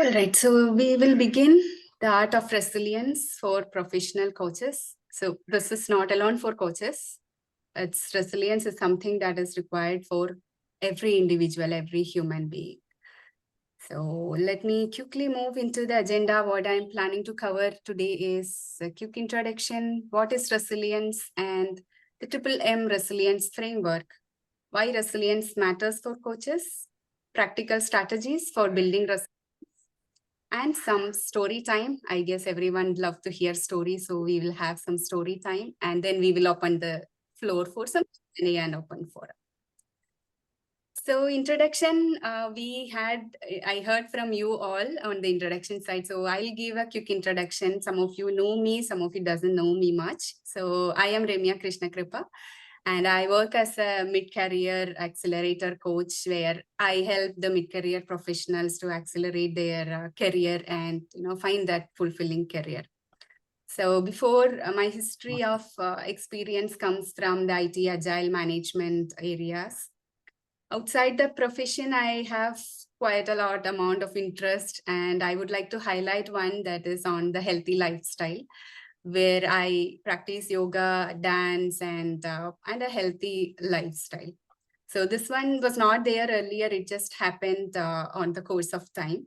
All right, so we will begin the art of resilience for professional coaches. So this is not alone for coaches. It's resilience is something that is required for every individual, every human being. So let me quickly move into the agenda. What I'm planning to cover today is a quick introduction, what is resilience, and the Triple M resilience framework, why resilience matters for coaches, practical strategies for building resilience, and some story time. I guess everyone love to hear stories, so we will have some story time, and then we will open the floor for some Q&A and open forum. So introduction, I heard from you all on the introduction side. So I'll give a quick introduction. Some of you know me, some of you doesn't know me much. So I am Remya Krishna Kripa, and I work as a mid-career accelerator coach where I help the mid-career professionals to accelerate their career and find that fulfilling career. So before my history of experience comes from the IT agile management areas. Outside the profession, I have quite a lot amount of interest, and I would like to highlight one that is on the healthy lifestyle, where I practice yoga, dance, and a healthy lifestyle. So this one was not there earlier. It just happened on the course of time.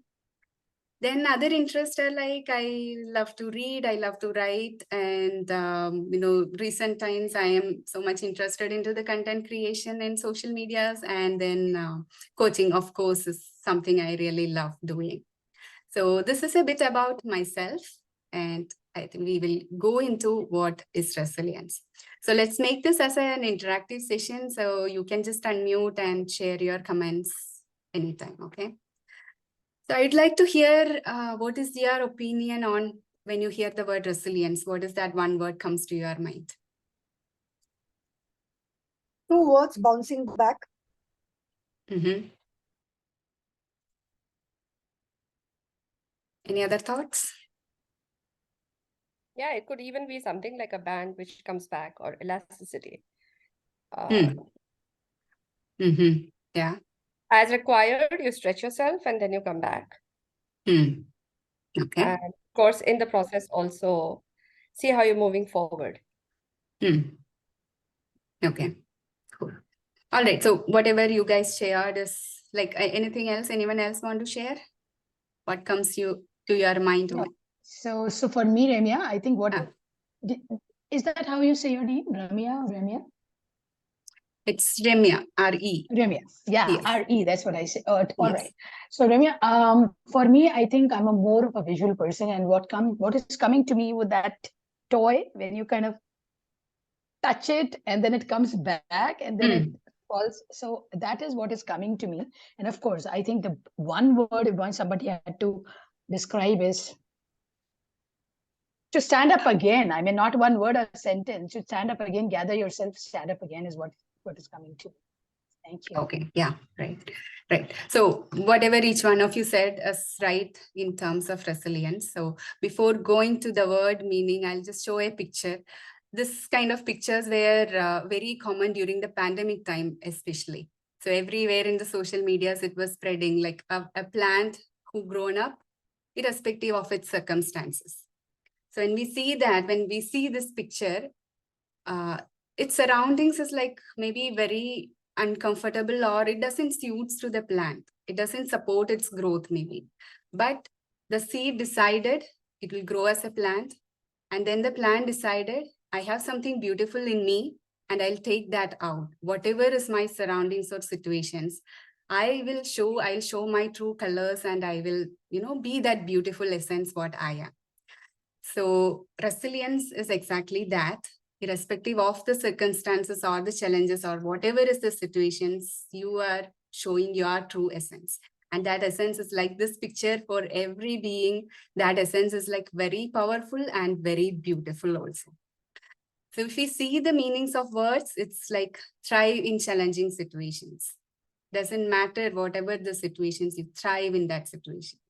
Then other interests are like I love to read, I love to write, and recent times I am so much interested into the content creation and social medias, and then coaching, of course, is something I really love doing. So this is a bit about myself, and I think we will go into what is resilience. So let's make this as an interactive session, so you can just unmute and share your comments anytime, okay? So I'd like to hear what is your opinion on when you hear the word resilience? What is that one word comes to your mind? Two words, bouncing back. Mm-hmm. Any other thoughts? Yeah, it could even be something like a band which comes back, or elasticity. Mm-hmm. Yeah. As required, you stretch yourself and then you come back. Okay. And of course, in the process also, see how you're moving forward. Okay, cool. All right, so whatever you guys shared is like anything else, anyone else want to share? What comes to your mind? Yeah. So for me, Remya, I think is that how you say your name? Remya? It's Remya, R-E. Remya, yeah, yes. R-E, that's what I say. All Yes. right. So Remya, for me, I think I'm a more of a visual person, and what is coming to me with that toy, when you kind of touch it and then it comes back and then it falls. So that is what is coming to me. And of course, I think the one word, if somebody had to describe, is to stand up again. I mean, not one word, a sentence. To stand up again, gather yourself, stand up again is what is coming to me. Thank you. Okay, yeah, right. So whatever each one of you said is right in terms of resilience. So before going to the word meaning, I'll just show a picture. This kind of pictures were very common during the pandemic time, especially. So everywhere in the social medias, it was spreading like a plant who grown up, irrespective of its circumstances. So when we see this picture, its surroundings is like maybe very uncomfortable, or it doesn't suit to the plant. It doesn't support its growth maybe. But the seed decided it will grow as a plant. And then the plant decided, I have something beautiful in me and I'll take that out. Whatever is my surroundings or situations, I'll show my true colors, and I will, be that beautiful essence what I am. So resilience is exactly that. Irrespective of the circumstances or the challenges or whatever is the situations, you are showing your true essence. And that essence is like this picture for every being. That essence is like very powerful and very beautiful also. So if we see the meanings of words, it's like thrive in challenging situations. Doesn't matter whatever the situations, you thrive in that situations.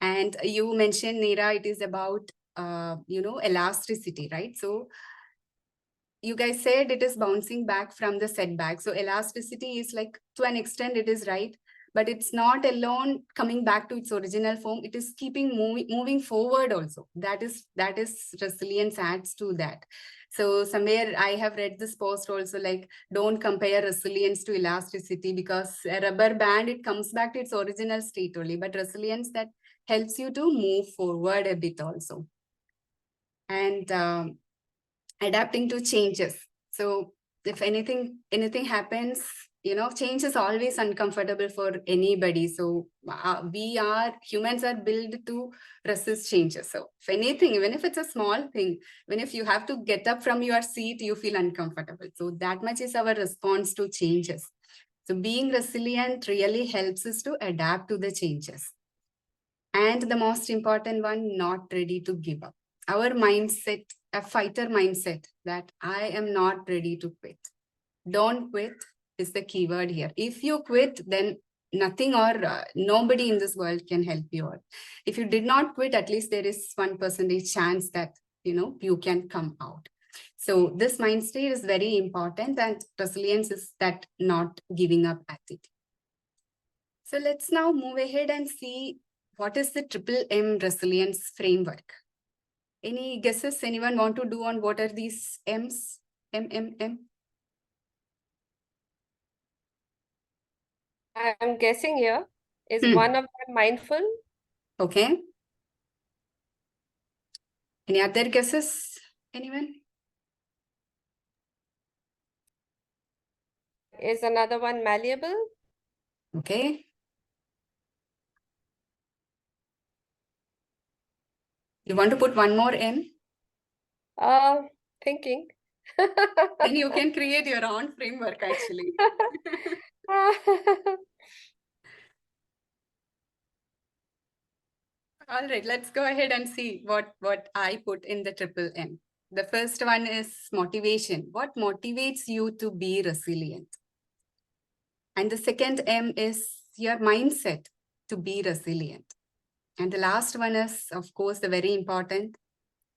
And you mentioned, Neera, it is about, elasticity, right? So you guys said it is bouncing back from the setback. So elasticity is like, to an extent, it is right. but it's not alone coming back to its original form. It is keeping moving forward also. That is resilience adds to that. So somewhere I have read this post also, like, don't compare resilience to elasticity, because a rubber band, it comes back to its original state only, but resilience, that helps you to move forward a bit also. And adapting to changes. So if anything happens, change is always uncomfortable for anybody. So humans are built to resist changes. So if anything, even if it's a small thing, even if you have to get up from your seat, you feel uncomfortable. So that much is our response to changes. So being resilient really helps us to adapt to the changes. And the most important one, not ready to give up. Our mindset, a fighter mindset, that I am not ready to quit. Don't quit is the keyword here. If you quit, then nothing or nobody in this world can help you out. If you did not quit, at least there is 1% chance that you can come out. So this mind state is very important, and resilience is that not giving up attitude. So let's now move ahead and see what is the triple M resilience framework. Any guesses anyone want to do on what are these M's? M. I'm guessing here. Is one of them mindful? Okay. Any other guesses? Anyone? Is another one malleable? Okay. You want to put one more M? Thinking. Then you can create your own framework actually. All right, let's go ahead and see what I put in the triple M. The first one is motivation. What motivates you to be resilient? And the second M is your mindset to be resilient. And the last one is, of course, the very important,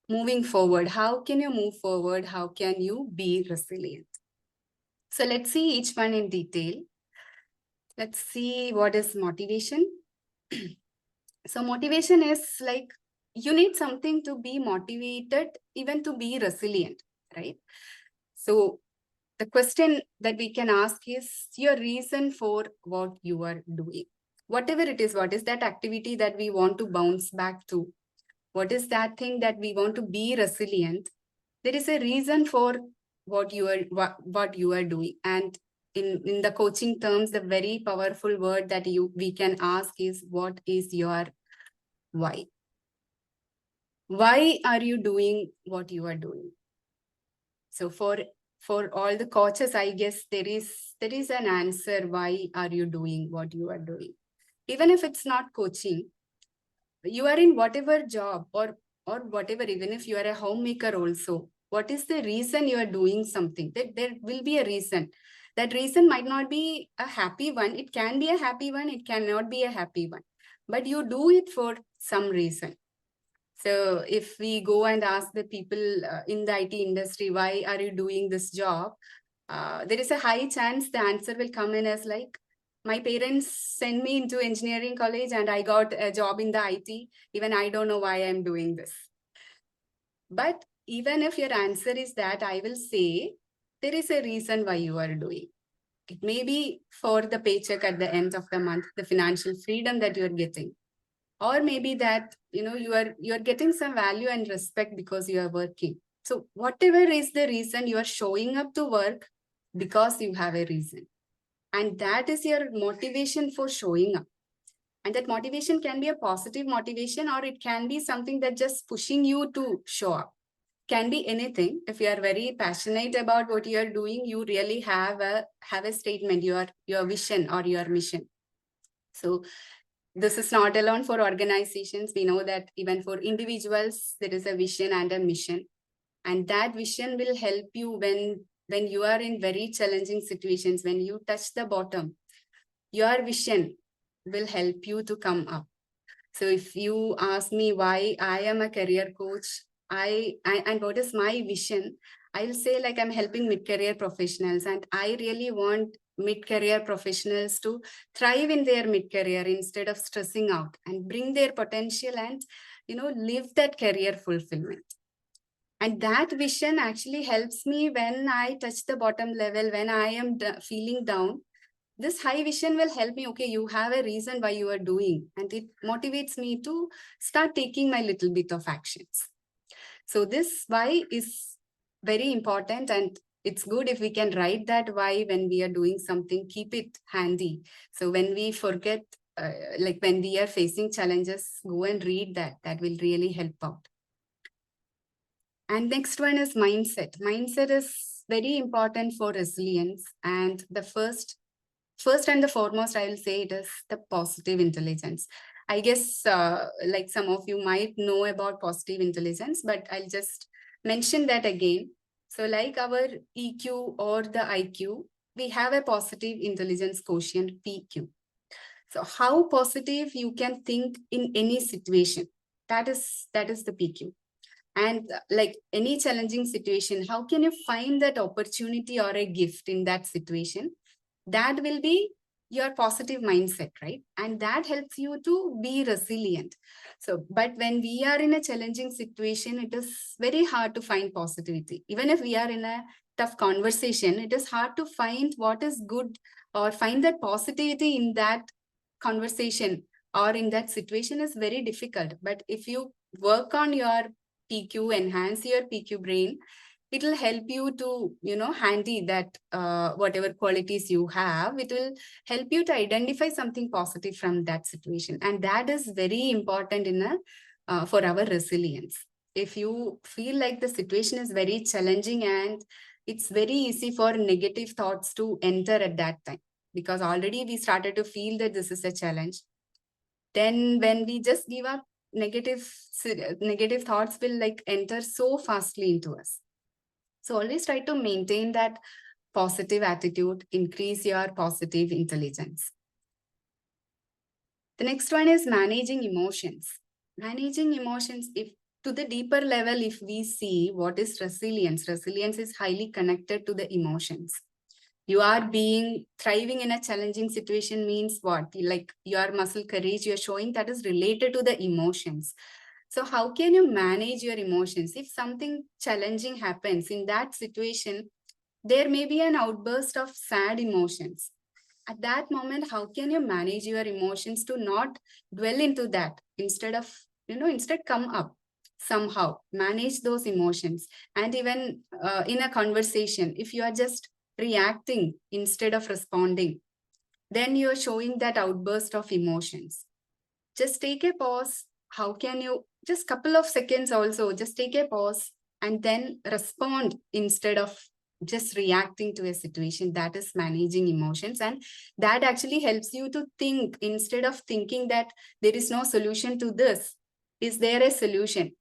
moving forward. How can you move forward? How can you be resilient? So let's see each one in detail. Let's see what is motivation. So motivation is like, you need something to be motivated, even to be resilient, right? So the question that we can ask is your reason for what you are doing. Whatever it is, what is that activity that we want to bounce back to? What is that thing that we want to be resilient? There is a reason for what you are doing. And in the coaching terms, the very powerful word that we can ask is, what is your why? Why are you doing what you are doing? So for all the coaches, I guess there is an answer. Why are you doing what you are doing? Even if it's not coaching, you are in whatever job or whatever, even if you are a homemaker also, what is the reason you are doing something? There will be a reason. That reason might not be a happy one. It can be a happy one. It cannot be a happy one. But you do it for some reason. So if we go and ask the people in the IT industry, why are you doing this job? There is a high chance the answer will come in as like, my parents sent me into engineering college and I got a job in the IT. Even I don't know why I'm doing this. But even if your answer is that, I will say there is a reason why you are doing. It may be for the paycheck at the end of the month, the financial freedom that you're getting. Or maybe that, you're getting some value and respect because you are working. So whatever is the reason, you are showing up to work because you have a reason. And that is your motivation for showing up. And that motivation can be a positive motivation, or it can be something that just pushing you to show up. Can be anything. If you are very passionate about what you are doing, you really have a statement, your vision or your mission. So this is not alone for organizations. We know that even for individuals, there is a vision and a mission. And that vision will help you when you are in very challenging situations, when you touch the bottom. Your vision will help you to come up. So if you ask me why I am a career coach, and what is my vision, I'll say like I'm helping mid-career professionals, and I really want mid-career professionals to thrive in their mid-career instead of stressing out and bring their potential and, live that career fulfillment. And that vision actually helps me when I touch the bottom level, when I am feeling down. This high vision will help me, okay, you have a reason why you are doing, and it motivates me to start taking my little bit of actions. So this why is very important, and it's good if we can write that why when we are doing something, keep it handy. So when we forget, like when we are facing challenges, go and read that. That will really help out. And next one is mindset. Mindset is very important for resilience. And the first and the foremost, I will say it is the positive intelligence. I guess like some of you might know about positive intelligence, but I'll just mention that again. So like our EQ or the IQ, we have a positive intelligence quotient, PQ. So how positive you can think in any situation, that is the PQ. And like any challenging situation, how can you find that opportunity or a gift in that situation? That will be your positive mindset, right? And that helps you to be resilient. So, but when we are in a challenging situation, it is very hard to find positivity. Even if we are in a tough conversation, it is hard to find what is good or find that positivity in that conversation or in that situation is very difficult. But if you work on your PQ, enhance your PQ brain, it will help you to, handy that whatever qualities you have, it will help you to identify something positive from that situation. And that is very important for our resilience. If you feel like the situation is very challenging and it's very easy for negative thoughts to enter at that time, because already we started to feel that this is a challenge. Then when we just give up, negative thoughts will like enter so fastly into us. So always try to maintain that positive attitude, increase your positive intelligence. The next one is managing emotions. Managing emotions, if to the deeper level, if we see what is resilience is highly connected to the emotions. You are thriving in a challenging situation means what? Like your muscle courage you're showing, that is related to the emotions. So how can you manage your emotions? If something challenging happens in that situation, there may be an outburst of sad emotions. At that moment, how can you manage your emotions to not dwell into that? Instead come up somehow, manage those emotions. And even in a conversation, if you are just reacting instead of responding, then you're showing that outburst of emotions. Just take a pause. How can you, just couple of seconds also, just take a pause and then respond instead of just reacting to a situation. That is managing emotions. And that actually helps you to think instead of thinking that there is no solution to this. Is there a solution?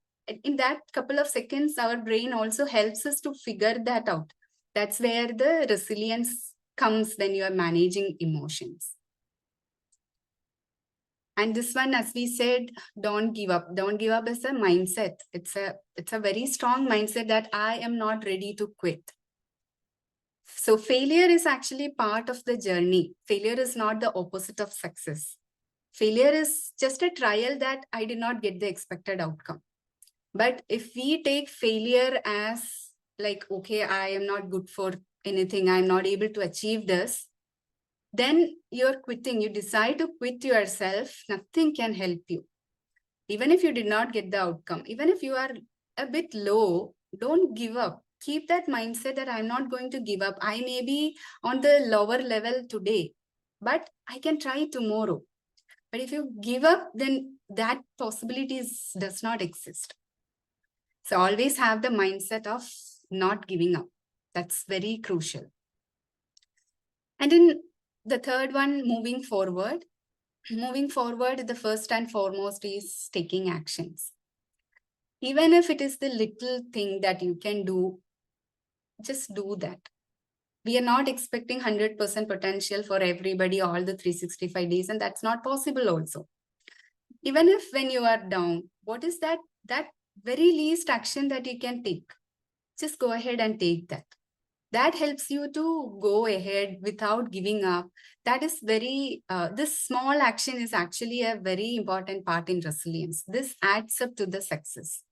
In that couple of seconds, our brain also helps us to figure that out. That's where the resilience comes when you are managing emotions. And this one, as we said, don't give up. Don't give up is a mindset. It's a very strong mindset that I am not ready to quit. So failure is actually part of the journey. Failure is not the opposite of success. Failure is just a trial that I did not get the expected outcome. But if we take failure as like, okay, I am not good for anything, I'm not able to achieve this, then you're quitting. You decide to quit yourself. Nothing can help you. Even if you did not get the outcome, even if you are a bit low, don't give up. Keep that mindset that I'm not going to give up. I may be on the lower level today, but I can try tomorrow. But if you give up, then that possibility does not exist. So always have the mindset of not giving up. That's very crucial. And in the third one, moving forward, the first and foremost is taking actions. Even if it is the little thing that you can do, just do that. We are not expecting 100% potential for everybody all the 365 days, and that's not possible also. Even if when you are down, what is that very least action that you can take? just go ahead and take that. That helps you to go ahead without giving up. That is very, this small action is actually a very important part in resilience. This adds up to the success.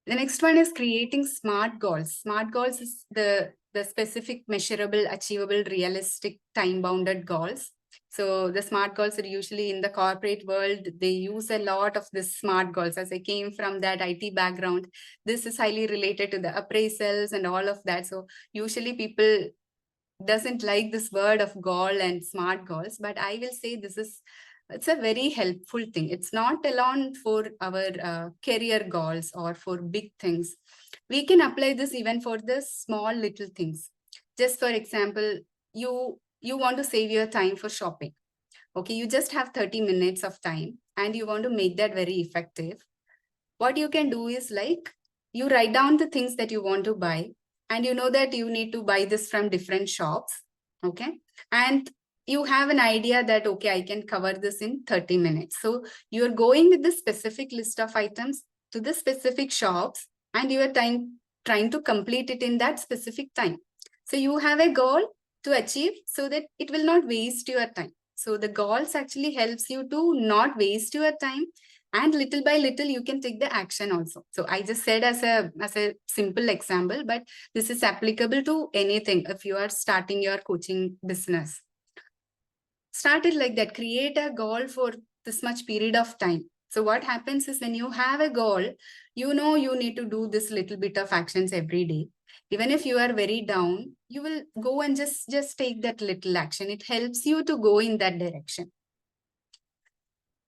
The next one is creating SMART goals. SMART goals is the specific, measurable, achievable, realistic, time-bounded goals. So the SMART goals are usually in the corporate world, they use a lot of this SMART goals. As I came from that IT background, this is highly related to the appraisals and all of that. So usually people doesn't like this word of goal and SMART goals, but I will say it's a very helpful thing. It's not alone for our career goals or for big things. We can apply this even for the small little things. Just for example, you want to save your time for shopping. Okay, you just have 30 minutes of time and you want to make that very effective. What you can do is like, you write down the things that you want to buy, and you know that you need to buy this from different shops. Okay, and you have an idea that, okay, I can cover this in 30 minutes. So you're going with the specific list of items to the specific shops, and you are trying to complete it in that specific time. So you have a goal to achieve so that it will not waste your time. So the goals actually helps you to not waste your time, and little by little you can take the action also. So I just said as a simple example, but this is applicable to anything. If you are starting your coaching business, start it like that. Create a goal for this much period of time. So what happens is, when you have a goal, you know you need to do this little bit of actions every day. Even if you are very down, you will go and just take that little action. It helps you to go in that direction.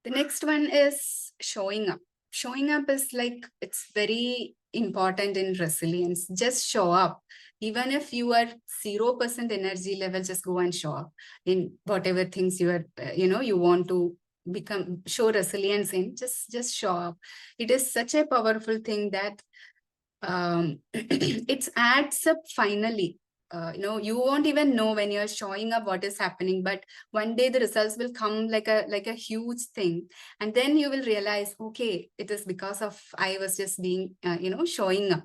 The next one is showing up. Showing up is like, it's very important in resilience. Just show up. Even if you are 0% energy level, just go and show up in whatever things you are, you want to show resilience in. Just show up. It is such a powerful thing that it adds up finally. You won't even know when you're showing up what is happening, but one day the results will come like a huge thing, and then you will realize, okay, it is because of I was just being showing up.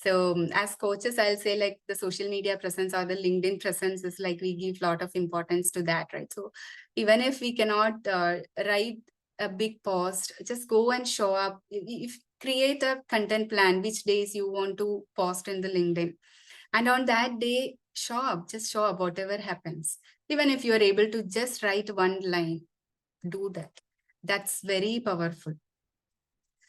So as coaches, I'll say, like, the social media presence or the LinkedIn presence is like, we give a lot of importance to that, right? So even if we cannot write a big post, just go and show up. If create a content plan, which days you want to post in the LinkedIn, and on that day, show up, just show up, whatever happens. Even if you are able to just write one line, do that. That's very powerful.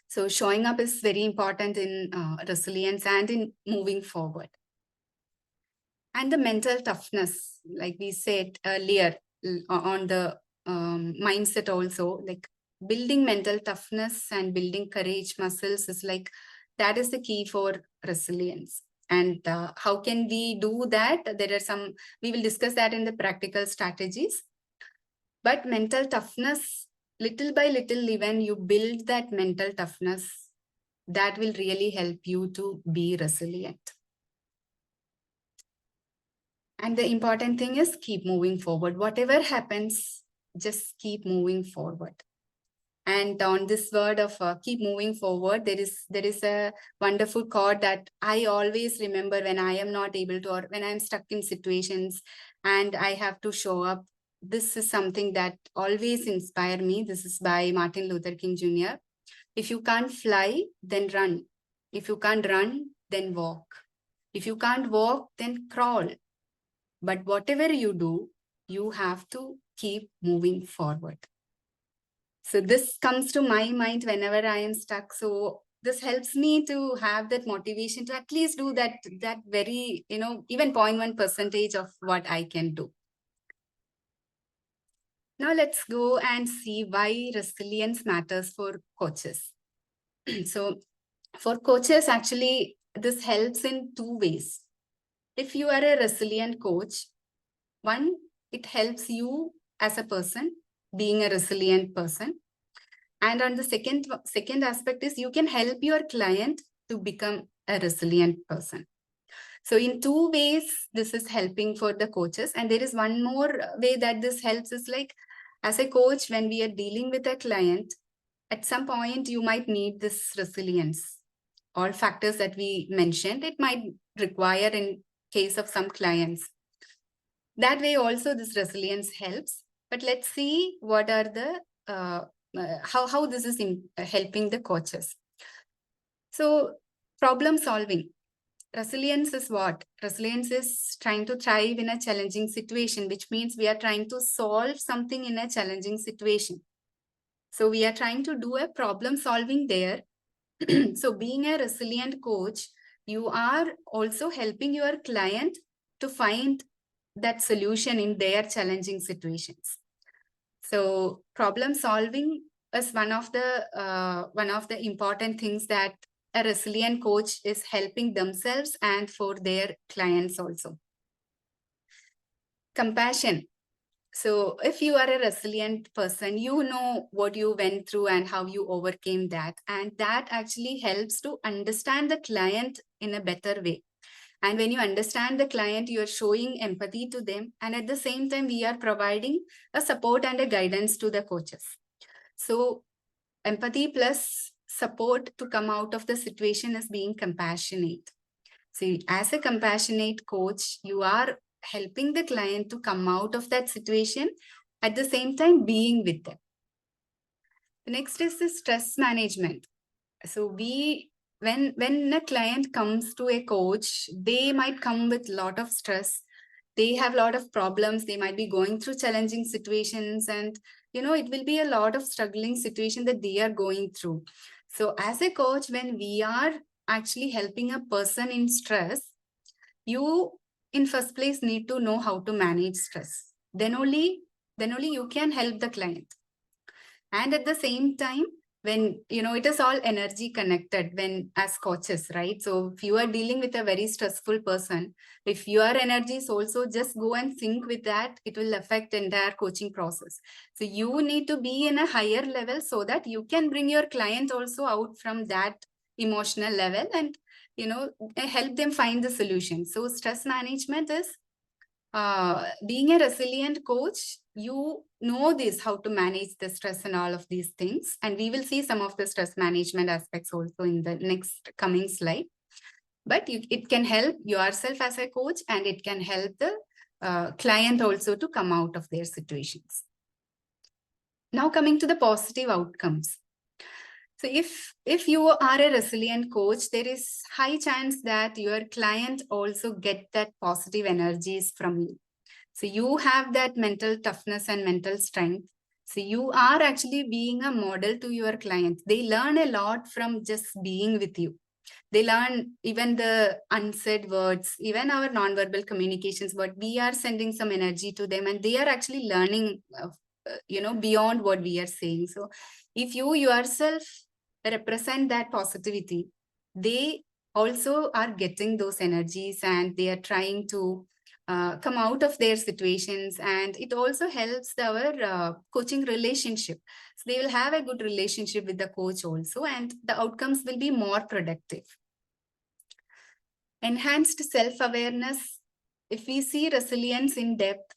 So showing up is very important in resilience and in moving forward. And the mental toughness, like we said earlier, on the mindset also, like building mental toughness and building courage muscles is like, that is the key for resilience. And how can we do that? There are some, we will discuss that in the practical strategies. But mental toughness, little by little, even you build that mental toughness, that will really help you to be resilient. And the important thing is, keep moving forward. Whatever happens, just keep moving forward. And on this word of keep moving forward, there is a wonderful quote that I always remember when I am not able to, or when I'm stuck in situations and I have to show up. This is something that always inspires me. This is by Martin Luther King Jr. If you can't fly, then run. If you can't run, then walk. If you can't walk, then crawl. But whatever you do, you have to keep moving forward. So this comes to my mind whenever I am stuck. So this helps me to have that motivation to at least do that very, even 0.1% of what I can do. Now let's go and see why resilience matters for coaches. So for coaches, actually, this helps in two ways. If you are a resilient coach, one, it helps you as a person, being a resilient person. And on the second aspect is, you can help your client to become a resilient person. So in two ways, this is helping for the coaches. And there is one more way that this helps is like, as a coach, when we are dealing with a client, at some point, you might need this resilience. all factors that we mentioned, it might require in case of some clients. That way also this resilience helps. But let's see what are the, how this is helping the coaches. So problem solving. Resilience is what? Resilience is trying to thrive in a challenging situation, which means we are trying to solve something in a challenging situation. So we are trying to do a problem solving there. So being a resilient coach, you are also helping your client to find that solution in their challenging situations. So problem solving is one of the important things that a resilient coach is helping themselves and for their clients also. Compassion. So if you are a resilient person, you know what you went through and how you overcame that. And that actually helps to understand the client in a better way. And when you understand the client, you are showing empathy to them. And at the same time, we are providing a support and a guidance to the coaches. So empathy plus support to come out of the situation is being compassionate. See, as a compassionate coach, you are helping the client to come out of that situation, at the same time being with them. The next is the stress management. So when a client comes to a coach, they might come with a lot of stress. They have a lot of problems. They might be going through challenging situations, and it will be a lot of struggling situation that they are going through. So as a coach, when we are actually helping a person in stress, you in first place need to know how to manage stress. Then only you can help the client. And at the same time, when it is all energy connected when as coaches, right? So if you are dealing with a very stressful person, if your energy is also just go and sync with that, it will affect the entire coaching process. So you need to be in a higher level so that you can bring your client also out from that emotional level and help them find the solution. So stress management is being a resilient coach, you know this, how to manage the stress and all of these things. And we will see some of the stress management aspects also in the next coming slide. But it can help yourself as a coach, and it can help the client also to come out of their situations. Now coming to the positive outcomes. So if you are a resilient coach, there is high chance that your client also get that positive energies from you. So you have that mental toughness and mental strength. So you are actually being a model to your client. They learn a lot from just being with you. They learn even the unsaid words, even our nonverbal communications, but we are sending some energy to them, and they are actually learning, beyond what we are saying. So if you yourself represent that positivity, they also are getting those energies, and they are trying to come out of their situations. And it also helps our coaching relationship. So they will have a good relationship with the coach also, and the outcomes will be more productive. Enhanced self-awareness. If we see resilience in depth,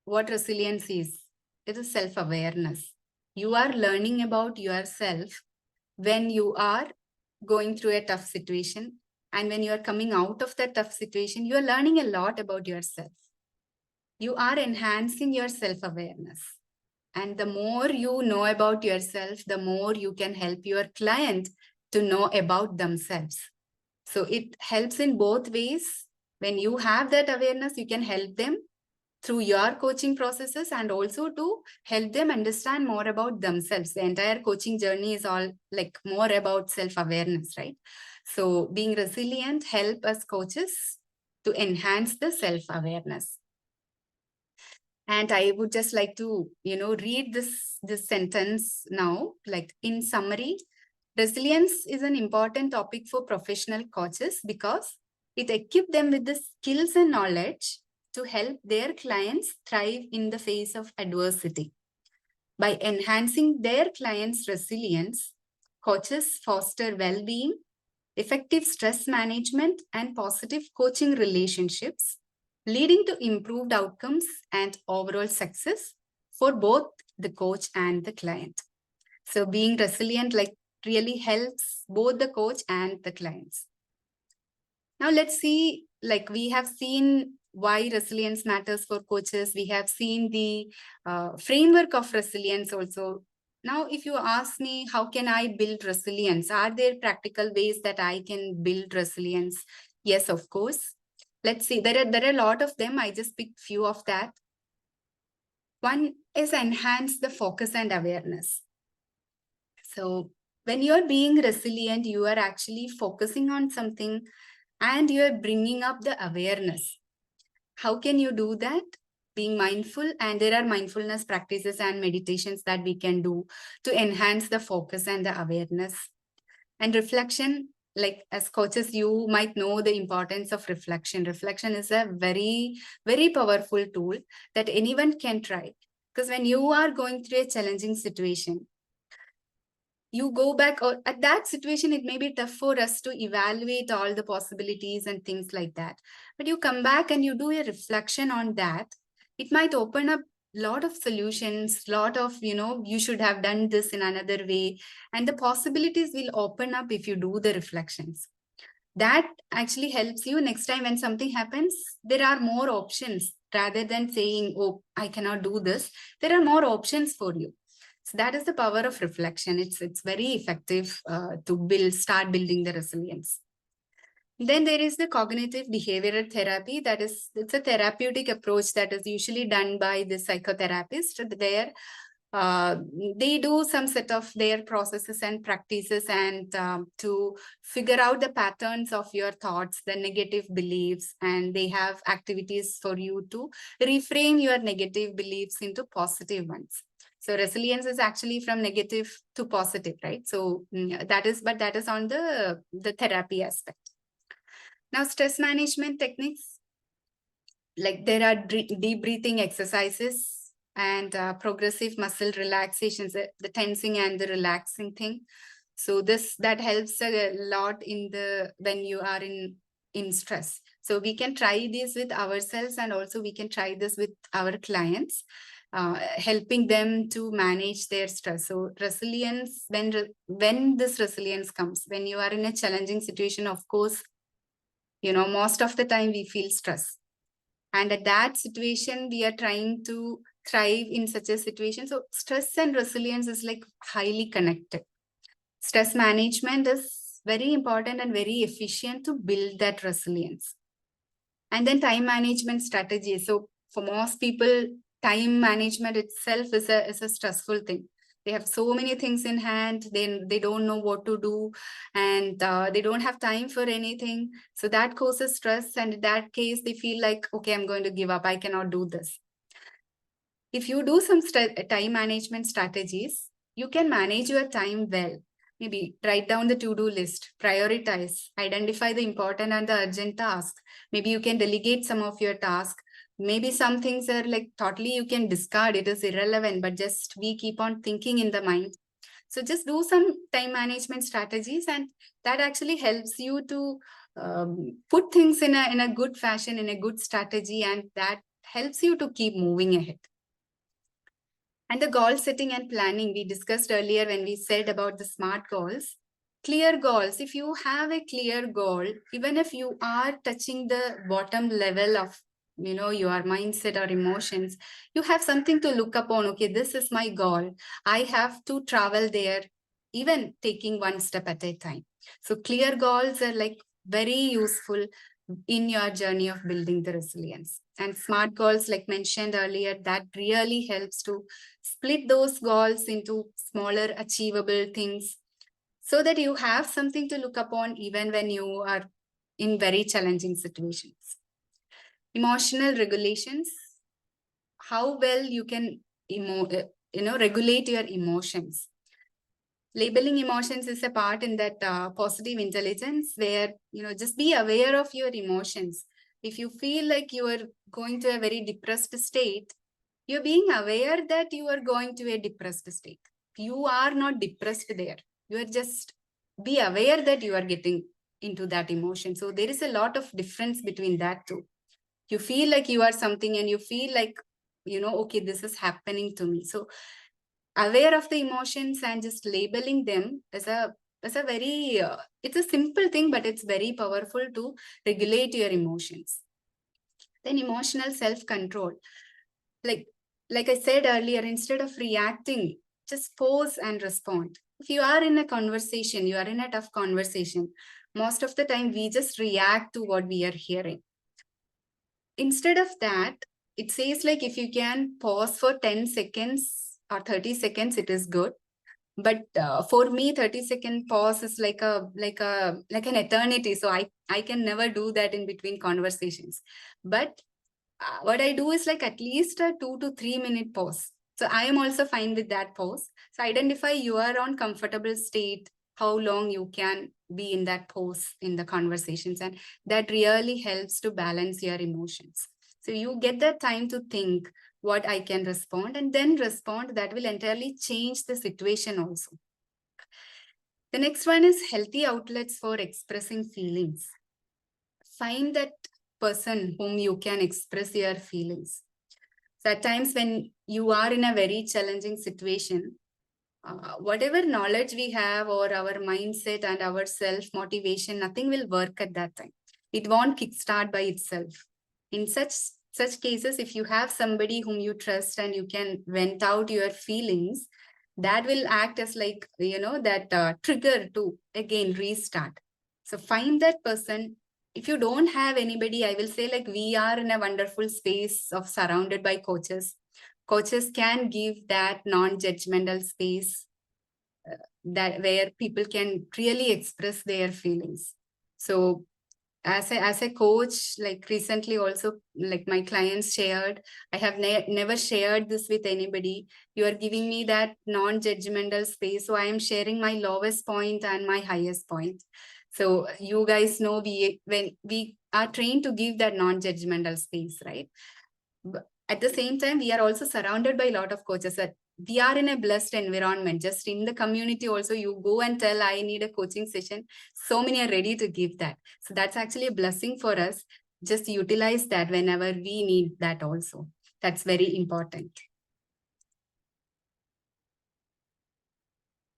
what resilience is? It is self-awareness. You are learning about yourself when you are going through a tough situation. And when you are coming out of that tough situation, you are learning a lot about yourself. You are enhancing your self-awareness. And the more you know about yourself, the more you can help your client to know about themselves. So it helps in both ways. When you have that awareness, you can help them through your coaching processes, and also to help them understand more about themselves. The entire coaching journey is all like more about self-awareness, right? So being resilient help us coaches to enhance the self-awareness. And I would just like to, read this sentence now, like in summary. Resilience is an important topic for professional coaches because it equips them with the skills and knowledge to help their clients thrive in the face of adversity. By enhancing their clients' resilience, coaches foster well-being, effective stress management, and positive coaching relationships, leading to improved outcomes and overall success for both the coach and the client. So being resilient, like really helps both the coach and the clients. Now let's see, like we have seen why resilience matters for coaches. We have seen the framework of resilience also. Now, if you ask me, how can I build resilience? Are there practical ways that I can build resilience? Yes, of course. Let's see, there are a lot of them. I just picked few of that. One is enhance the focus and awareness. So when you're being resilient, you are actually focusing on something and you're bringing up the awareness. How can you do that? Being mindful, and there are mindfulness practices and meditations that we can do to enhance the focus and the awareness. And reflection, like as coaches, you might know the importance of reflection. Reflection is a very, very powerful tool that anyone can try. Because when you are going through a challenging situation, you go back, or at that situation, it may be tough for us to evaluate all the possibilities and things like that. But you come back and you do a reflection on that. It might open up a lot of solutions, lot of, you should have done this in another way. And the possibilities will open up if you do the reflections. That actually helps you next time when something happens, there are more options rather than saying, oh, I cannot do this. There are more options for you. So that is the power of reflection. It's very effective to start building the resilience. Then there is the cognitive behavioral therapy. It's a therapeutic approach that is usually done by the psychotherapist, where they do some set of their processes and practices and to figure out the patterns of your thoughts, the negative beliefs, and they have activities for you to reframe your negative beliefs into positive ones. So resilience is actually from negative to positive, right? So that is on the therapy aspect. Now, stress management techniques, like there are deep breathing exercises and progressive muscle relaxations, the tensing and the relaxing thing. So that helps a lot when you are in stress. So we can try this with ourselves, and also we can try this with our clients, helping them to manage their stress. So resilience, when this resilience comes, when you are in a challenging situation, of course, most of the time we feel stress. And at that situation, we are trying to thrive in such a situation. So stress and resilience is like highly connected. Stress management is very important and very efficient to build that resilience. And then time management strategies. So for most people, time management itself is a stressful thing. They have so many things in hand, they don't know what to do, and they don't have time for anything. So that causes stress, and in that case, they feel like, okay, I'm going to give up, I cannot do this. If you do some time management strategies, you can manage your time well. Maybe write down the to-do list, prioritize, identify the important and the urgent tasks. Maybe you can delegate some of your tasks. Maybe some things are like totally you can discard, it is irrelevant, but just we keep on thinking in the mind. So just do some time management strategies, and that actually helps you to put things in a good fashion, in a good strategy, and that helps you to keep moving ahead. And the goal setting and planning, we discussed earlier when we said about the SMART goals. Clear goals. If you have a clear goal, even if you are touching the bottom level of your mindset or emotions, you have something to look upon. Okay, this is my goal. I have to travel there, even taking one step at a time. So clear goals are like very useful in your journey of building the resilience. And SMART goals, like mentioned earlier, that really helps to split those goals into smaller achievable things so that you have something to look upon even when you are in very challenging situations. Emotional regulations, how well you can regulate your emotions. Labeling emotions is a part in that positive intelligence, where just be aware of your emotions. If you feel like you are going to a very depressed state, you're being aware that you are going to a depressed state. You are not depressed there. You are just be aware that you are getting into that emotion. So there is a lot of difference between that two. You feel like you are something, and you feel like, okay, this is happening to me. So aware of the emotions and just labeling them is a very it's a simple thing, but it's very powerful to regulate your emotions. Then emotional self-control, like I said earlier, instead of reacting, just pause and respond. If you are in a conversation, you are in a tough conversation, most of the time we just react to what we are hearing. Instead of that, it says like if you can pause for 10 seconds or 30 seconds, it is good. But for me, 30-second pause is like an eternity. So I can never do that in between conversations. But what I do is like at least a 2 to 3 minute pause. So I am also fine with that pause. So identify your own comfortable state, how long you can be in that pause in the conversations. And that really helps to balance your emotions. So you get that time to think what I can respond and then respond. That will entirely change the situation also. The next one is healthy outlets for expressing feelings. Find that person whom you can express your feelings. So at times when you are in a very challenging situation, whatever knowledge we have or our mindset and our self-motivation, nothing will work at that time. It won't kickstart by itself. In such cases, if you have somebody whom you trust and you can vent out your feelings, that will act as like, that trigger to again restart. So find that person. If you don't have anybody, I will say like we are in a wonderful space of surrounded by coaches. Coaches can give that non-judgmental space that where people can really express their feelings. So as a coach, like recently also, like my clients shared, I have never shared this with anybody. You are giving me that non-judgmental space. So I am sharing my lowest point and my highest point. So you guys know when we are trained to give that non-judgmental space, right? But at the same time, we are also surrounded by a lot of coaches. We are in a blessed environment. Just in the community also, you go and tell, I need a coaching session. So many are ready to give that. So that's actually a blessing for us. Just utilize that whenever we need that also. That's very important.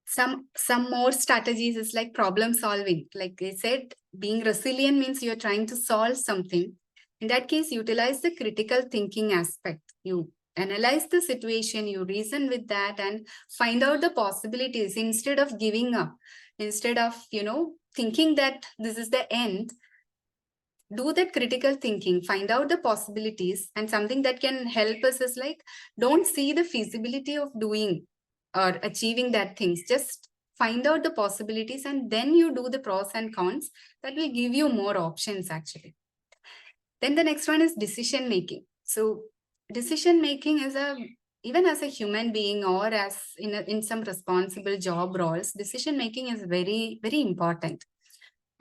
Some more strategies is like problem solving. Like I said, being resilient means you're trying to solve something. In that case, utilize the critical thinking aspect. You analyze the situation, you reason with that and find out the possibilities instead of giving up. Instead of, thinking that this is the end, do that critical thinking, find out the possibilities. And something that can help us is like, don't see the feasibility of doing or achieving that things. Just find out the possibilities and then you do the pros and cons. That will give you more options actually. Then the next one is decision making. So decision making is even as a human being or as in some responsible job roles, decision making is very, very important.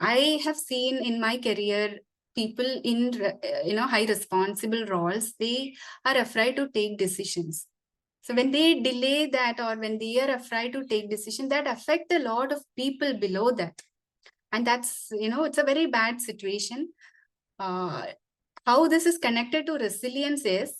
I have seen in my career people in high responsible roles, they are afraid to take decisions. So when they delay that or when they are afraid to take decision, that affect a lot of people below that. And that's, it's a very bad situation. How this is connected to resilience is,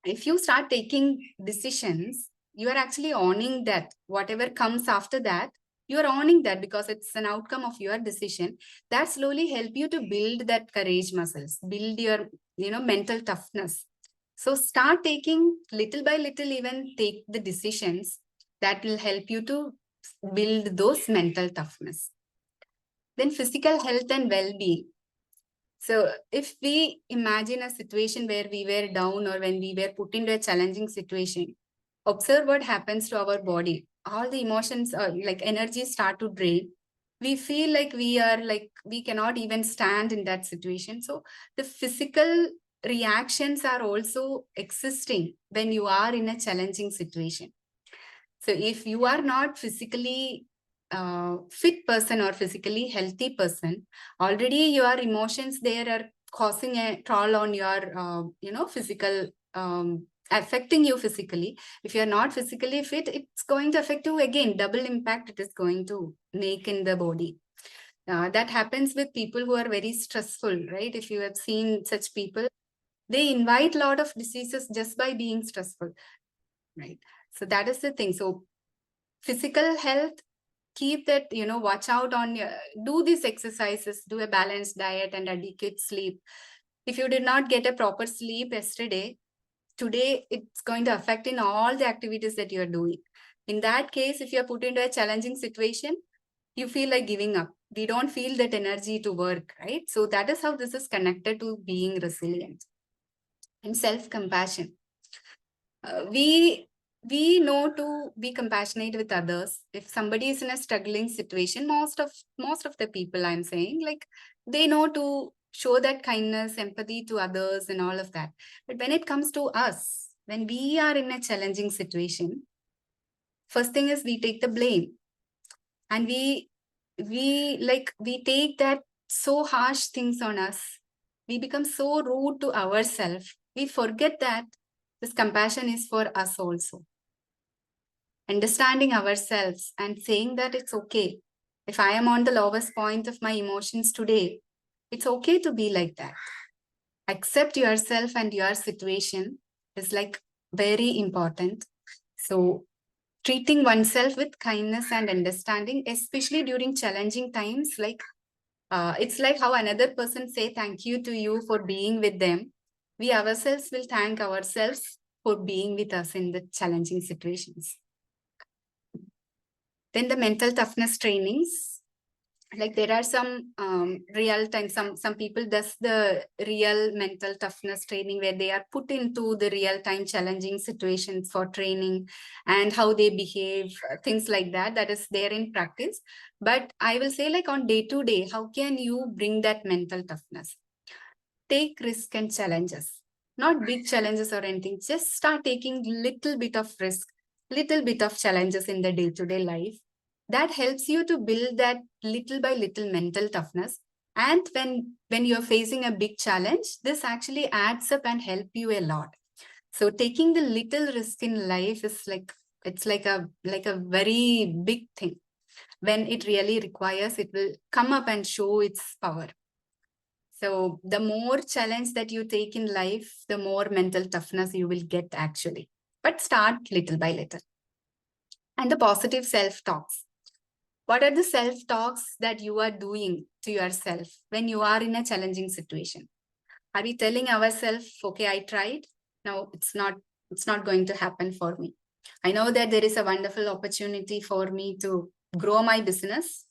if you start taking decisions, you are actually owning that. Whatever comes after that, you are owning that because it's an outcome of your decision. That slowly help you to build that courage muscles, build your, mental toughness. So start taking little by little, even take the decisions that will help you to build those mental toughness. Then physical health and well-being. So if we imagine a situation where we were down or when we were put into a challenging situation, observe what happens to our body. All the emotions like energy start to drain. We feel like we cannot even stand in that situation. So the physical reactions are also existing when you are in a challenging situation. So if you are not physically fit person or physically healthy person, already your emotions there are causing a toll on your, physical, affecting you physically. If you're not physically fit, it's going to affect you again, double impact it is going to make in the body. That happens with people who are very stressful, right? If you have seen such people, they invite a lot of diseases just by being stressful, right? So that is the thing. So physical health, keep that, watch out on your, do these exercises, do a balanced diet and adequate sleep. If you did not get a proper sleep yesterday, today it's going to affect in all the activities that you're doing. In that case, if you're put into a challenging situation, you feel like giving up. We don't feel that energy to work, right? So that is how this is connected to being resilient. And self-compassion. We know to be compassionate with others. If somebody is in a struggling situation, most of the people, I'm saying, like, they know to show that kindness, empathy to others and all of that. But when it comes to us, when we are in a challenging situation, first thing is we take the blame, and we take that so harsh things on us. We become so rude to ourselves. We forget that this compassion is for us also. Understanding ourselves and saying that it's okay. If I am on the lowest point of my emotions today, it's okay to be like that. Accept yourself and your situation is like very important. So treating oneself with kindness and understanding, especially during challenging times, like it's like how another person say thank you to you for being with them. We ourselves will thank ourselves for being with us in the challenging situations. Then the mental toughness trainings, like there are some real time, some people does the real mental toughness training where they are put into the real time challenging situations for training and how they behave, things like that. That is there in practice. But I will say, like, on day to day, how can you bring that mental toughness? Take risk and challenges, not big challenges or anything. Just start taking little bit of risk, little bit of challenges in the day-to-day life. That helps you to build that little by little mental toughness. And when you're facing a big challenge, this actually adds up and help you a lot. So taking the little risk in life is like, it's like a very big thing. When it really requires, it will come up and show its power. So the more challenge that you take in life, the more mental toughness you will get actually. But start little by little. And the positive self-talks. What are the self-talks that you are doing to yourself when you are in a challenging situation? Are we telling ourselves, okay, I tried. No, it's not going to happen for me. I know that there is a wonderful opportunity for me to grow my business,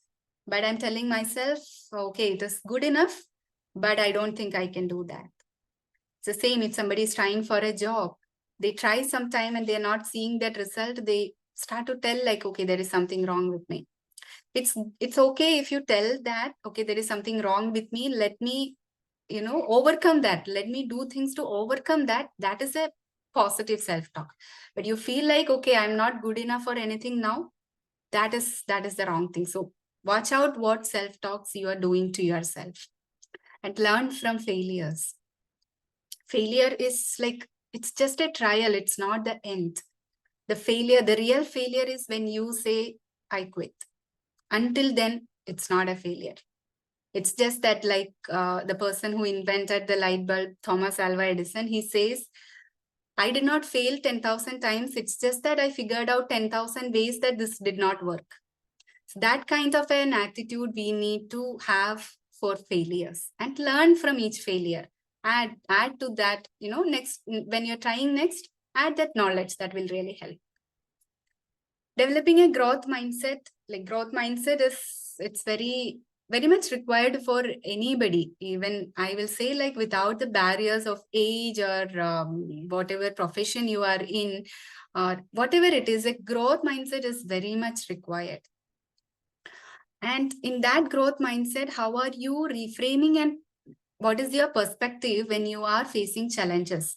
but I'm telling myself, okay, it is good enough, but I don't think I can do that. It's the same if somebody is trying for a job. They try sometime and they're not seeing that result. They start to tell like, okay, there is something wrong with me. It's okay if you tell that, okay, there is something wrong with me. Let me, overcome that. Let me do things to overcome that. That is a positive self-talk. But you feel like, okay, I'm not good enough for anything now. That is the wrong thing. So watch out what self-talks you are doing to yourself and learn from failures. Failure is like, it's just a trial. It's not the end. The real failure is when you say, I quit. Until then, it's not a failure. It's just that, like the person who invented the light bulb, Thomas Alva Edison, he says, I did not fail 10,000 times. It's just that I figured out 10,000 ways that this did not work. So that kind of an attitude we need to have for failures and learn from each failure. Add to that, next, when you're trying next, add that knowledge that will really help. Developing a growth mindset, like growth mindset it's very, very much required for anybody. Even I will say, like, without the barriers of age or whatever profession you are in, or whatever it is, a growth mindset is very much required. And in that growth mindset, how are you reframing and what is your perspective when you are facing challenges?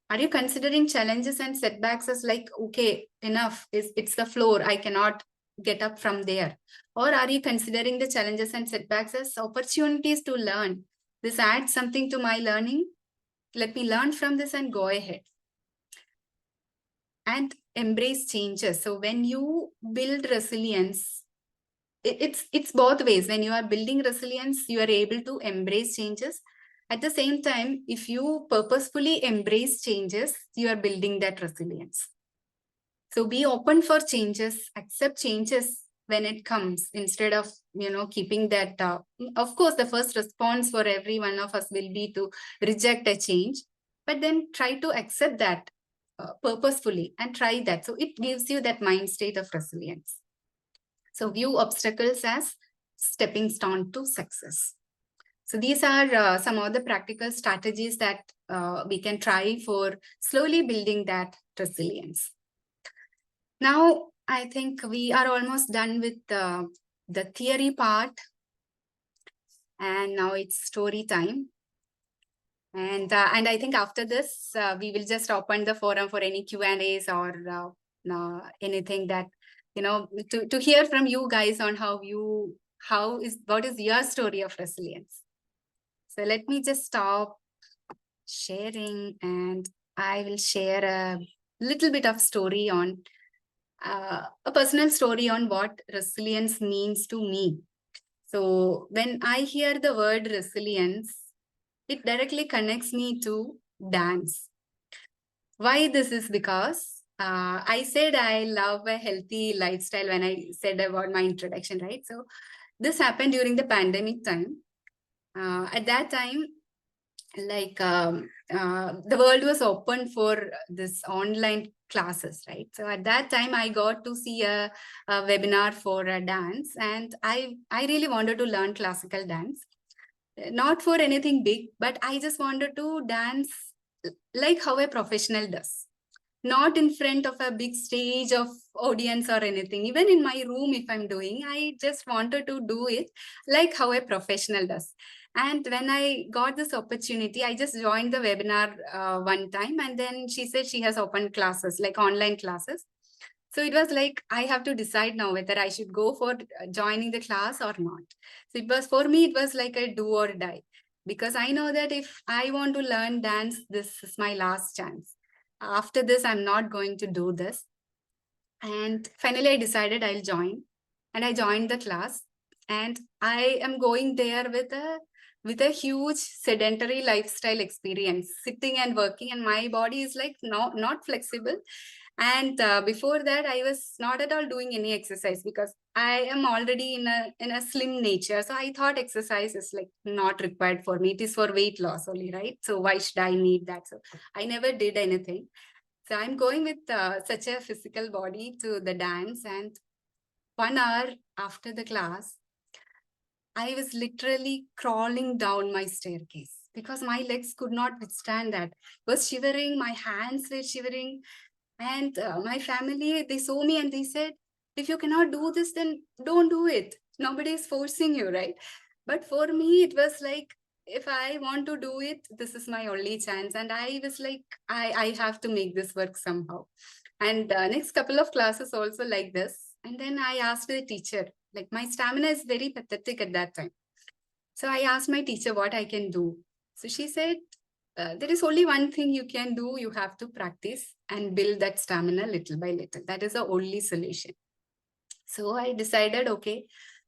Are you considering challenges and setbacks as like, okay, enough, it's the floor, I cannot get up from there? Or are you considering the challenges and setbacks as opportunities to learn? This adds something to my learning. Let me learn from this and go ahead. And embrace changes. So when you build resilience, it's both ways. When you are building resilience, you are able to embrace changes. At the same time, if you purposefully embrace changes, you are building that resilience. So be open for changes, accept changes when it comes, instead of, keeping that. Of course, the first response for every one of us will be to reject a change, but then try to accept that purposefully and try that. So it gives you that mind state of resilience. So view obstacles as stepping stone to success. So these are some of the practical strategies that we can try for slowly building that resilience. Now, I think we are almost done with the theory part. And now it's story time. And I think after this, we will just open the forum for any Q&As or anything that, to hear from you guys on what is your story of resilience. So let me just stop sharing, and I will share a little bit of story on a personal story on what resilience means to me. So when I hear the word resilience, it directly connects me to dance. Why this is because I said I love a healthy lifestyle when I said about my introduction, right? So this happened during the pandemic time. At that time, the world was open for this online classes, right? So at that time, I got to see a webinar for a dance, and I really wanted to learn classical dance. Not for anything big, but I just wanted to dance like how a professional does. Not in front of a big stage of audience or anything. Even in my room, if I'm doing, I just wanted to do it like how a professional does. And when I got this opportunity, I just joined the webinar one time, and then she said she has opened classes, like online classes. So it was like, I have to decide now whether I should go for joining the class or not. So it was, for me, it was like a do or die, because I know that if I want to learn dance, this is my last chance. After this, I'm not going to do this. And finally, I decided I'll join. And I joined the class. And I am going there with a huge sedentary lifestyle experience, sitting and working. And my body is like not flexible. And before that, I was not at all doing any exercise, because I am already in a slim nature. So I thought exercise is like not required for me. It is for weight loss only, right? So why should I need that? So I never did anything. So I'm going with such a physical body to the dance. And 1 hour after the class, I was literally crawling down my staircase because my legs could not withstand that. I was shivering, my hands were shivering. And my family, they saw me and they said, if you cannot do this, then don't do it. Nobody is forcing you, right? But for me, it was like, if I want to do it, this is my only chance. And I was like, I have to make this work somehow. And next couple of classes also like this. And then I asked the teacher, like my stamina is very pathetic at that time. So I asked my teacher what I can do. So she said, there is only one thing you can do. You have to practice and build that stamina little by little. That is the only solution. So I decided, okay,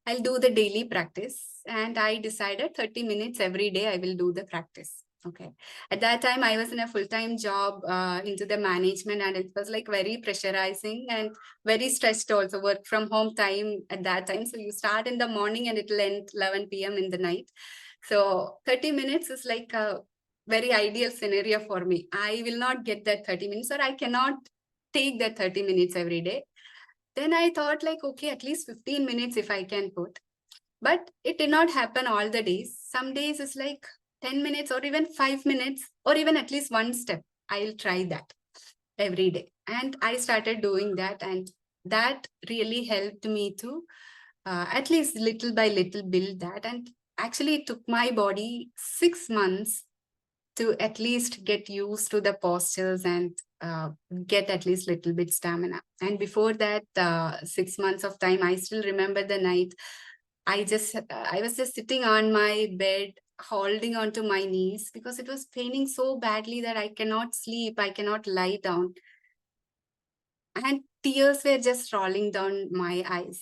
I'll do the daily practice. And I decided 30 minutes every day, I will do the practice. Okay. At that time, I was in a full-time job into the management, and it was like very pressurizing and very stressed also, work from home time at that time. So you start in the morning and it'll end 11 p.m. in the night. So 30 minutes is like a very ideal scenario for me. I will not get that 30 minutes, or I cannot take that 30 minutes every day. Then I thought like, okay, at least 15 minutes if I can put. But it did not happen all the days. Some days it's like 10 minutes or even 5 minutes or even at least one step. I'll try that every day. And I started doing that. And that really helped me to at least little by little build that. And actually it took my body 6 months to at least get used to the postures and get at least little bit stamina. And before that 6 months of time, I still remember the night. I was just sitting on my bed, holding onto my knees because it was paining so badly that I cannot sleep. I cannot lie down. And tears were just rolling down my eyes.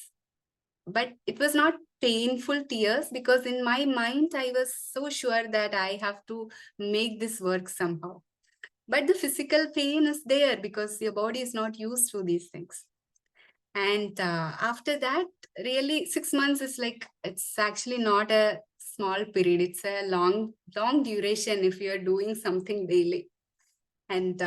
But it was not painful tears, because in my mind, I was so sure that I have to make this work somehow. but the physical pain is there because your body is not used to these things. And after that, really 6 months is like, it's actually not a small period. It's a long duration if you're doing something daily. And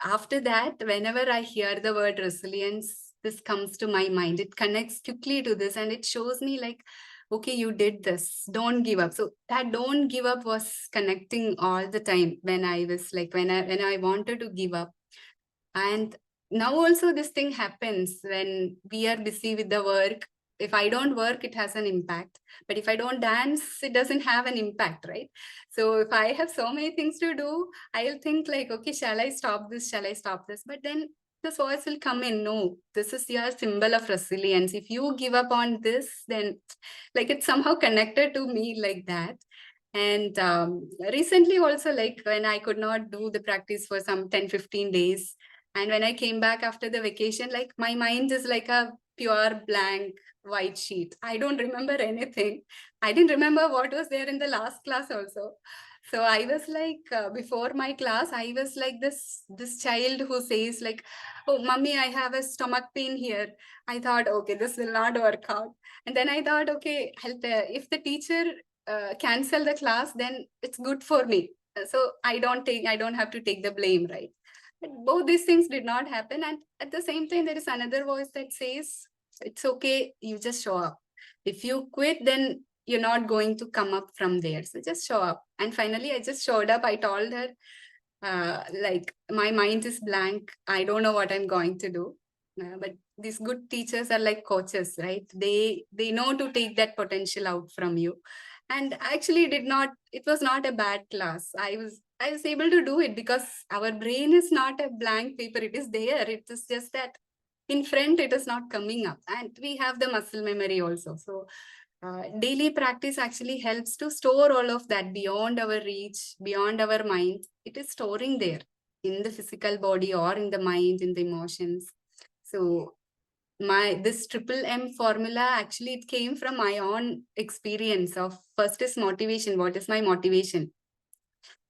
after that, whenever I hear the word resilience, this comes to my mind. It connects quickly to this and it shows me like, okay, you did this, don't give up. So that don't give up was connecting all the time when I was like, when I wanted to give up. And now also this thing happens when we are busy with the work. If I don't work, it has an impact. But if I don't dance, it doesn't have an impact, right? So if I have so many things to do, I'll think like, okay, shall I stop this? Shall I stop this? But then this voice will come in. No, this is your symbol of resilience. If you give up on this, then like it's somehow connected to me like that. And recently also, like when I could not do the practice for some 10-15 days, and when I came back after the vacation, like my mind is like a pure blank white sheet. I don't remember anything. I didn't remember what was there in the last class also. So I was like, before my class, I was like this child who says like, oh, mommy, I have a stomach pain here. I thought, okay, this will not work out. And then I thought, okay, if the teacher cancel the class, then it's good for me. So I don't have to take the blame, right? But both these things did not happen. And at the same time, there is another voice that says, it's okay, you just show up. If you quit, then you're not going to come up from there. So just show up. And finally, I just showed up. I told her, like, my mind is blank. I don't know what I'm going to do. But these good teachers are like coaches, right? They know to take that potential out from you. And actually it was not a bad class. I was able to do it because our brain is not a blank paper. It is there. It is just that in front, it is not coming up. And we have the muscle memory also. So daily practice actually helps to store all of that beyond our reach, beyond our mind. It is storing there in the physical body or in the mind, in the emotions. So this triple M formula, actually it came from my own experience of, first is motivation. What is my motivation?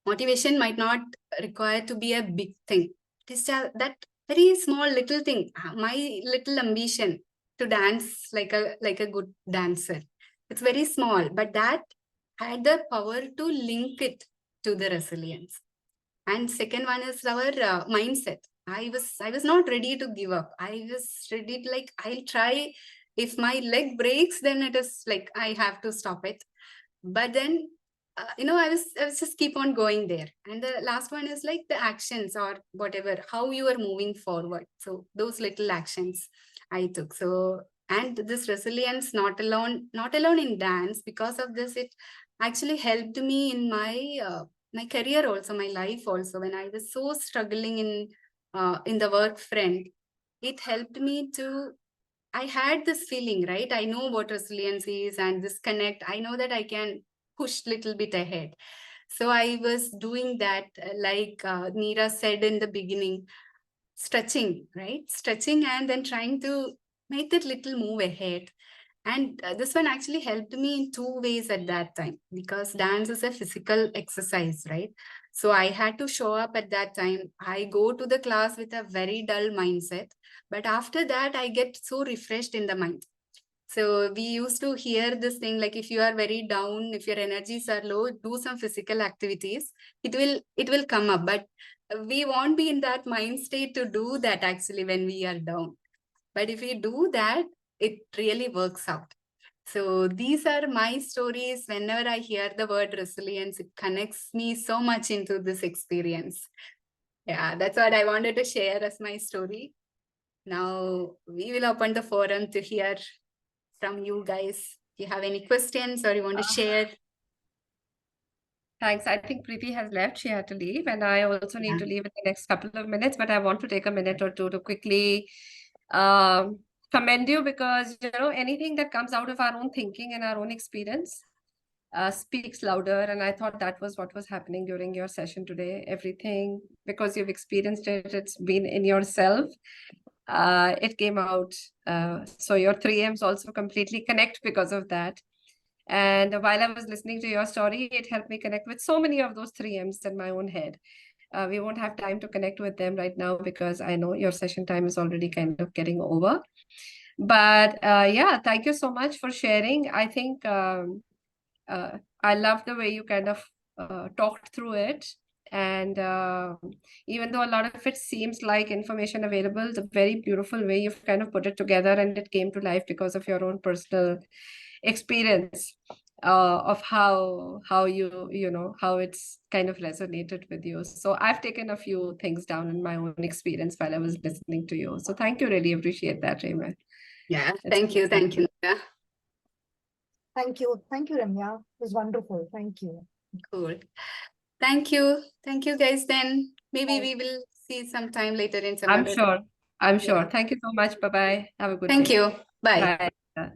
Motivation might not require to be a big thing. It is that very small little thing. My little ambition to dance like a good dancer. It's very small, but that had the power to link it to the resilience. And second one is our mindset. I was not ready to give up. I was ready to like, I'll try. If my leg breaks, then it is like I have to stop it. But then I was just keep on going there. And the last one is like the actions or whatever, how you are moving forward. So those little actions I took. So, and this resilience, not alone in dance. Because of this, it actually helped me in my career also, my life also. When I was so struggling in the work front, it helped me to, I had this feeling, right? I know what resilience is and this connect. I know that I can push little bit ahead. So I was doing that, like Neera said in the beginning, stretching, right? Stretching and then trying to make that little move ahead. And this one actually helped me in two ways at that time, because dance is a physical exercise, right? So I had to show up at that time. I go to the class with a very dull mindset, but after that, I get so refreshed in the mind. So we used to hear this thing like, if you are very down, if your energies are low, do some physical activities. It will come up, but we won't be in that mind state to do that actually when we are down. But if we do that, it really works out. So these are my stories. Whenever I hear the word resilience, it connects me so much into this experience. Yeah, that's what I wanted to share as my story. Now we will open the forum to hear from you guys. If you have any questions or you want to share. Thanks. I think Preeti has left. She had to leave, and I also need to leave in the next couple of minutes, but I want to take a minute or two to quickly commend you, because anything that comes out of our own thinking and our own experience speaks louder. And I thought that was what was happening during your session today. Everything, because you've experienced it, it's been in yourself. It came out. So your 3Ms also completely connect because of that. And while I was listening to your story, it helped me connect with so many of those 3Ms in my own head. We won't have time to connect with them right now because I know your session time is already kind of getting over. But yeah, thank you so much for sharing. I think I love the way you kind of talked through it. And even though a lot of it seems like information available, the very beautiful way you've kind of put it together and it came to life because of your own personal experience of how you know how it's kind of resonated with you. So I've taken a few things down in my own experience while I was listening to you. So thank you, really appreciate that, Remya. Yeah, That's thank you, Nora. Thank you, Remya. It was wonderful. Thank you. Cool. Thank you guys. Then maybe Bye. we will see sometime later in some I'm other. sure. I'm Yeah. sure. Thank you so much. Bye bye. Have a good Thank day. you. Bye. Bye.